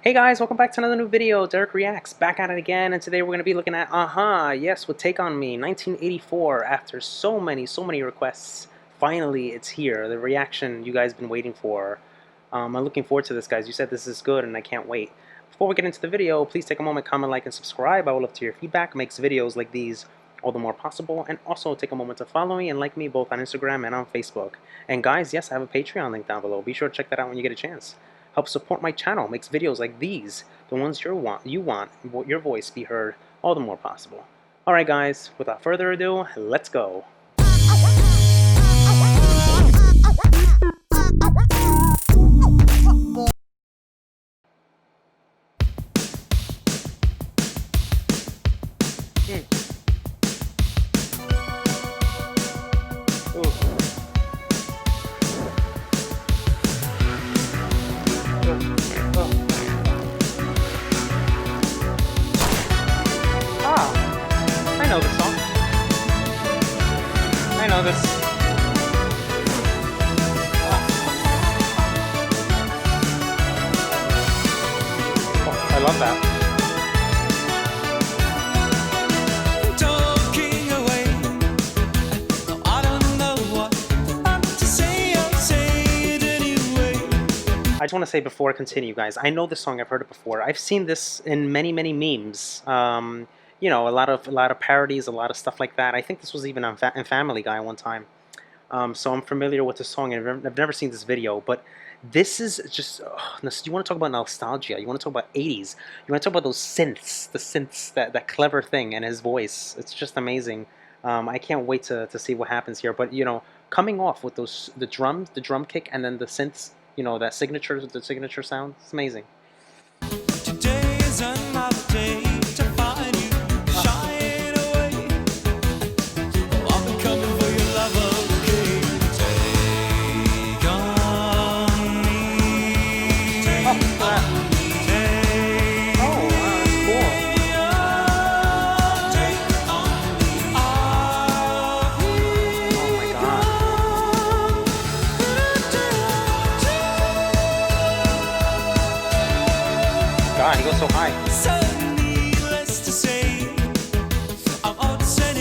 Hey guys, welcome back to another new video. Dereck Reacts, back at it again, and today we're going to be looking at yes, with Take On Me, 1984. After so many requests, finally it's here. The reaction you guys been waiting for. I'm looking forward to this, guys. You said this is good, and I can't wait. Before we get into the video, please take a moment, comment, like, and subscribe. I would love to hear feedback. It makes videos like these all the more possible. And also take a moment to follow me and like me both on Instagram and on Facebook. And guys, yes, I have a Patreon link down below. Be sure to check that out when you get a chance. Help support my channel, makes videos like these, the ones you want, your voice be heard, all the more possible. Alright guys, without further ado, let's go. I know this song. I know this. Oh, I love that. Talking away. I don't know what to say. I'll say it anyway. I just want to say before I continue, guys, I know this song. I've heard it before. I've seen this in many memes. You know, a lot of parodies, a lot of stuff like that. I think this was even on in Family Guy one time. So I'm familiar with the song, and I've never seen this video, but this is just, you want to talk about nostalgia, you want to talk about 80s, you want to talk about those synths, the synths, that clever thing, and his voice. It's just amazing. I can't wait to see what happens here, but you know, coming off with those, the drums, the drum kick, and then the synths, you know, that signature, the signature sound, it's amazing. Today is another day to find you shying away. Oh, I've been coming for your love, okay? Take on me. Take on me. Take Oh, cool. Take on me. Oh my god. God, he goes so high. So needless to say, I'm upset,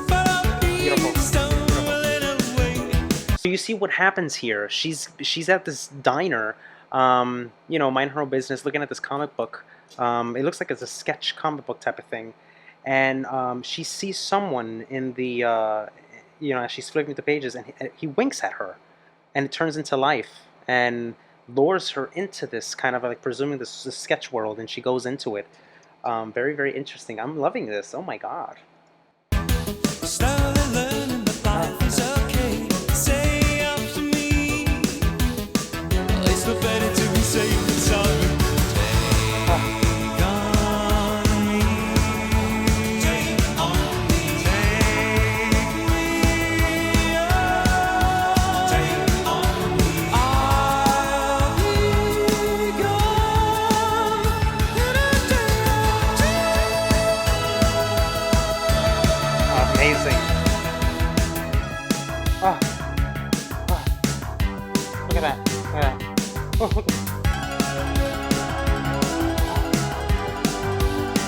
but I'm being stumbling away. So you see what happens here. She's at this diner, you know, minding her own business, looking at this comic book. It looks like it's a sketch comic book type of thing, and she sees someone in the, you know, as she's flipping the pages, and he winks at her, and it turns into life and lures her into this kind of like, presuming this sketch world, and she goes into it. Very interesting. I'm loving this. Oh my god. Slowly learning that life is okay. Say after me, it's no better to be safe than sorry. Take on me. Take on me. Take me on. Take on me. I'll be gone in a day or two. Amazing. Oh. Look at that. Look at that. Oh, look.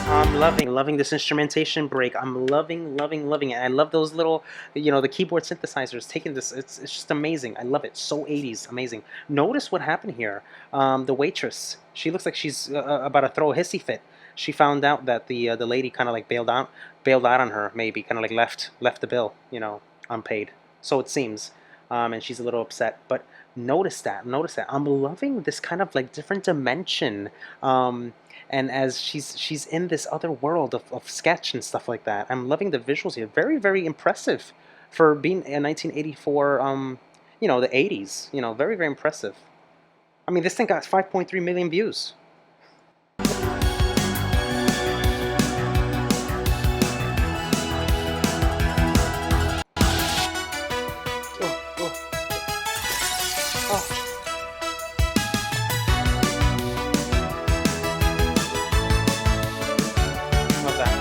I'm loving this instrumentation break. I'm loving it. I love those little, you know, the keyboard synthesizers taking this. It's just amazing. I love it. So 80s, amazing. Notice what happened here. The waitress, she looks like she's about to throw a hissy fit. She found out that the lady kind of like bailed out on her, maybe kind of like left the bill, you know, unpaid. So it seems, and she's a little upset. But notice that. I'm loving this kind of like different dimension. And as she's in this other world of sketch and stuff like that. I'm loving the visuals here. Very impressive for being a 1984. You know, the 80s. You know, very impressive. I mean, this thing got 5.3 million views. Love that.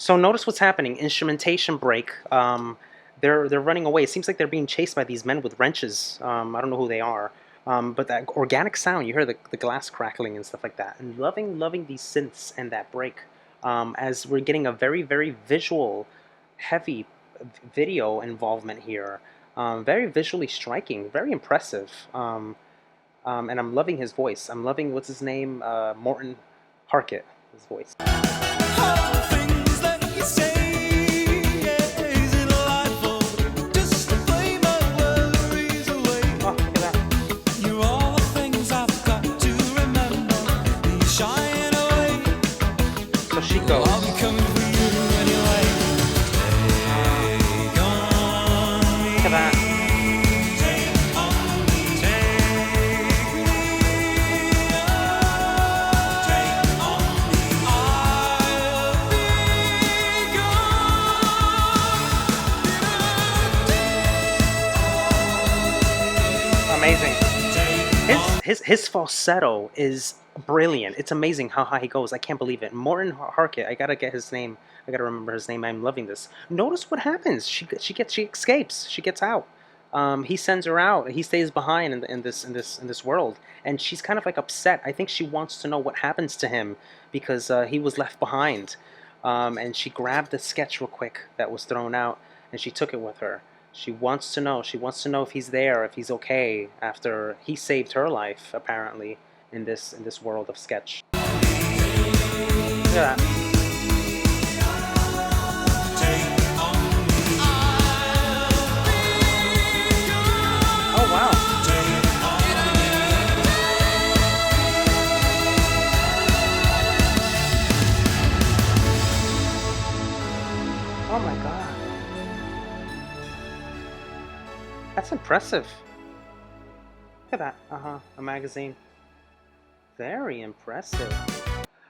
So notice what's happening. Instrumentation break. They're running away. It seems like they're being chased by these men with wrenches. I don't know who they are. But that organic sound, you hear the glass crackling and stuff like that. And loving these synths and that break. As we're getting a very visual, heavy video involvement here. Very visually striking, very impressive. And I'm loving his voice. I'm loving, what's his name? Morton Harkett, his voice. All the things that you say, yeah, is it delightful? Just to play my worries away. Oh, look at that. You're all the things I've got to remember. You shine away. So she I'll goes. be coming for you anyway. Take on me. Look at that. Take on me. Take me. Take on me. I'll be gone. Amazing. Take His falsetto is brilliant. It's amazing how high he goes. I can't believe it. Morton Harkett. I gotta get his name. I gotta remember his name. I'm loving this. Notice what happens. She escapes. She gets out. He sends her out. He stays behind in this world, and she's kind of like upset. I think she wants to know what happens to him because he was left behind. And she grabbed the sketch real quick that was thrown out, and she took it with her. She wants to know. She wants to know if he's there, if he's okay after he saved her life, apparently, in this world of sketch. Look at that. Oh wow. Oh my god. That's impressive. Look at that. A magazine. Very impressive.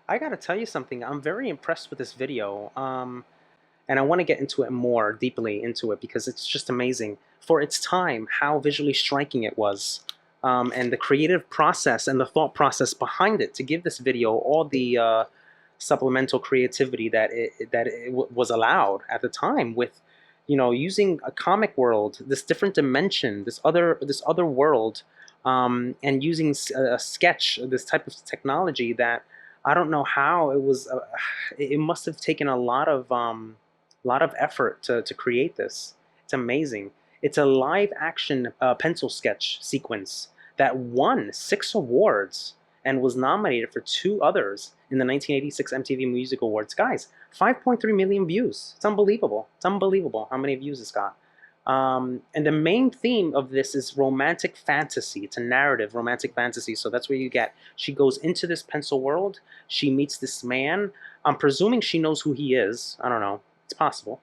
I gotta tell you something. I'm very impressed with this video. And I want to get into it more deeply into it because it's just amazing. For its time, how visually striking it was. And the creative process and the thought process behind it to give this video all the supplemental creativity that it was allowed at the time with, you know, using a comic world, this different dimension, this other world, and using a sketch, this type of technology that I don't know how it was. It must have taken a lot of effort to create this. It's amazing. It's a live action pencil sketch sequence that won 6 awards and was nominated for 2 others in the 1986 MTV Music Awards. Guys, 5.3 million views. It's unbelievable. It's unbelievable how many views it's got. And the main theme of this is romantic fantasy. It's a narrative romantic fantasy. So that's where you get, she goes into this pencil world. She meets this man. I'm presuming she knows who he is. I don't know. It's possible.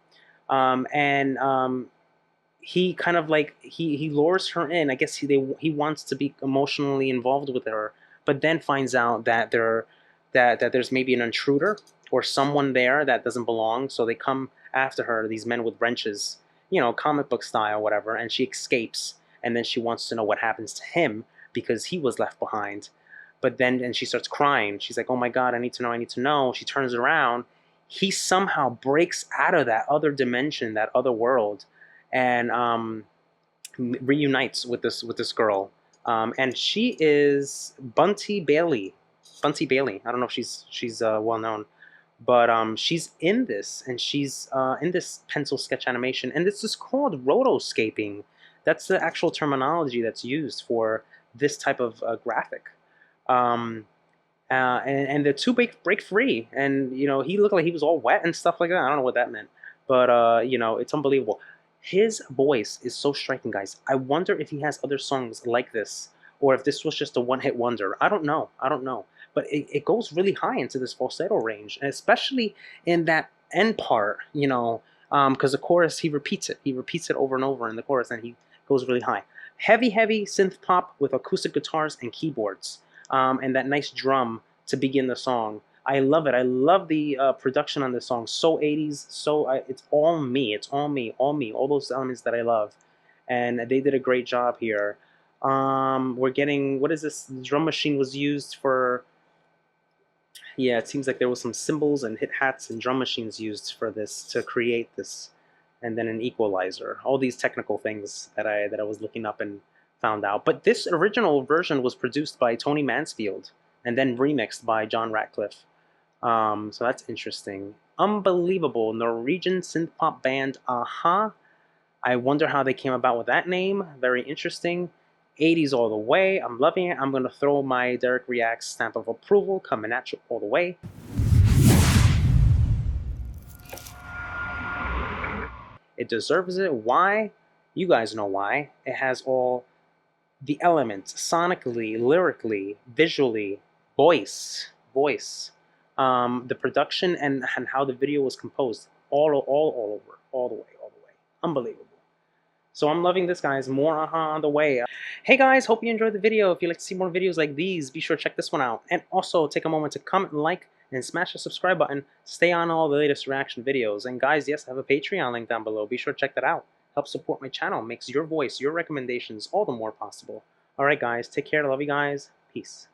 He kind of like, he lures her in. I guess he wants to be emotionally involved with her, but then finds out that there's maybe an intruder or someone there that doesn't belong. So they come after her, these men with wrenches, you know, comic book style, whatever, and she escapes. And then she wants to know what happens to him because he was left behind. But then, and she starts crying. She's like, oh my God, I need to know, I need to know. She turns around. He somehow breaks out of that other dimension, that other world, and reunites with this girl. And she is Bunty Bailey. Bunty Bailey. I don't know if she's well known, but she's in this, and she's in this pencil sketch animation, and this is called rotoscaping. That's the actual terminology that's used for this type of graphic. And the two break free, and you know, he looked like he was all wet and stuff like that. I don't know what that meant, but you know, it's unbelievable. His voice is so striking, guys. I wonder if he has other songs like this, or if this was just a one-hit wonder. I don't know. I don't know. But it goes really high into this falsetto range, and especially in that end part, you know, because the chorus, he repeats it. He repeats it over and over in the chorus, and he goes really high. Heavy synth pop with acoustic guitars and keyboards, and that nice drum to begin the song. I love it. I love the production on this song. So 80s, so it's all me. It's all me, all those elements that I love. And they did a great job here. We're getting, what is this? The drum machine was used for Yeah, it seems like there was some cymbals and hit hats and drum machines used for this to create this, and then an equalizer. All these technical things that I was looking up and found out. But this original version was produced by Tony Mansfield and then remixed by John Ratcliffe. So that's interesting. Unbelievable Norwegian synth pop band. Aha. I wonder how they came about with that name. Very interesting. 80s all the way. I'm loving it. I'm going to throw my Dereck Reacts stamp of approval coming at you all the way. It deserves it. Why? You guys know why. It has all the elements sonically, lyrically, visually, voice, the production and how the video was composed. All over, all the way, all the way. Unbelievable. So I'm loving this, guys. More Aha on the way. Hey guys, hope you enjoyed the video. If you'd like to see more videos like these, be sure to check this one out. And also take a moment to comment, like, and smash the subscribe button. Stay on all the latest reaction videos. And guys, yes, I have a Patreon link down below. Be sure to check that out. Help support my channel. Makes your voice, your recommendations all the more possible. Alright guys, take care. Love you guys. Peace.